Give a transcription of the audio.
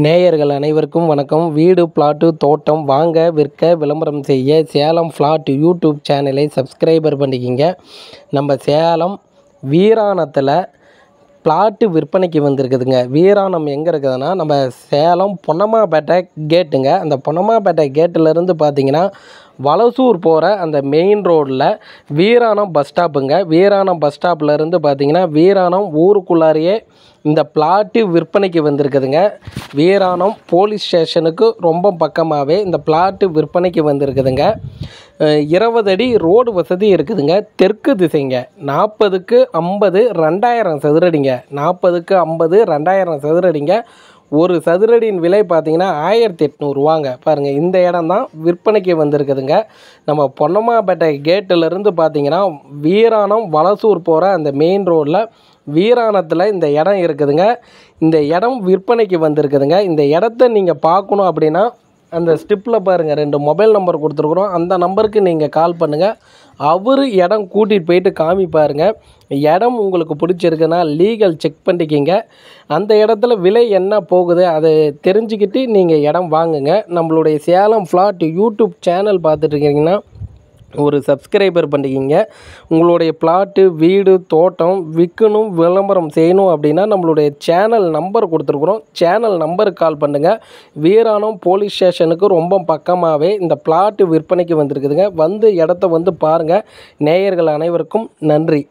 நேயர்கள் அனைவருக்கும் வணக்கம். வீடு, பிளாட்டு, தோட்டம் வாங்க, விற்க, விளம்பரம் செய்ய சேலம் ஃப்ளாட் யூடியூப் சேனலை சப்ஸ்கிரைபர் பண்ணிக்கிங்க. நம்ம சேலம் வீராணத்தில் பிளாட்டு விற்பனைக்கு வந்திருக்குதுங்க. வீராணம் எங்கே இருக்குதுன்னா, நம்ம சேலம் பொன்னம்மாப்பேட்டை கேட்டுங்க. அந்த பொன்னம்மாப்பேட்டை கேட்டிலேருந்து பார்த்தீங்கன்னா வலசூர் போகிற அந்த மெயின் ரோடில் வீராணம் பஸ் ஸ்டாப்புங்க. வீராணம் பஸ் ஸ்டாப்லேருந்து பார்த்தீங்கன்னா வீராணம் ஊருக்குள்ளாரையே இந்த பிளாட்டு விற்பனைக்கு வந்திருக்குதுங்க. வீராணம் போலீஸ் ஸ்டேஷனுக்கு ரொம்ப பக்கமாகவே இந்த பிளாட்டு விற்பனைக்கு வந்திருக்குதுங்க. 20 அடி ரோடு வசதி இருக்குதுங்க. தெற்கு திசைங்க. 40க்கு 50 2000 சதுரடிங்க. 40க்கு 50 2000 சதுரடிங்க. ஒரு சதுரடியின் விலை பார்த்தீங்கன்னா 1800 ரூபாங்க. பாருங்கள், இந்த இடம் தான் விற்பனைக்கு வந்திருக்குதுங்க. நம்ம பொன்னம்மாப்பேட்டை கேட்டிலேருந்து பார்த்தீங்கன்னா வீராணம் வலசூர் போகிற அந்த மெயின் ரோடில் வீராணத்தில் இந்த இடம் இருக்குதுங்க. இந்த இடம் விற்பனைக்கு வந்திருக்குதுங்க. இந்த இடத்த நீங்கள் பார்க்கணும் அப்படின்னா அந்த ஸ்டிப்பில் பாருங்கள் 2 மொபைல் நம்பர் கொடுத்துருக்குறோம். அந்த நம்பருக்கு நீங்கள் கால் பண்ணுங்கள். அவர் இடம் கூட்டிகிட்டு போயிட்டு காமிப்பாருங்க. இடம் உங்களுக்கு பிடிச்சிருக்குன்னா லீகல் செக் பண்ணிக்கிங்க. அந்த இடத்துல விலை என்ன போகுது அதை தெரிஞ்சுக்கிட்டு நீங்கள் இடம் வாங்குங்க. நம்மளுடைய சேலம் ஃப்ளாட் யூடியூப் சேனல் பார்த்துட்ருக்கீங்கன்னா ஒரு சப்ஸ்கிரைபர் பண்ணிக்கிங்க. உங்களுடைய பிளாட்டு, வீடு, தோட்டம் விற்கணும், விளம்பரம் செய்யணும் அப்படின்னா நம்மளுடைய சேனல் நம்பர் கொடுத்துருக்குறோம். சேனல் நம்பருக்கு கால் பண்ணுங்கள். வீராணம் போலீஸ் ஸ்டேஷனுக்கு ரொம்ப பக்கமாகவே இந்த பிளாட்டு விற்பனைக்கு வந்திருக்குதுங்க. வந்து இடத்த வந்து பாருங்கள். நேயர்கள் அனைவருக்கும் நன்றி.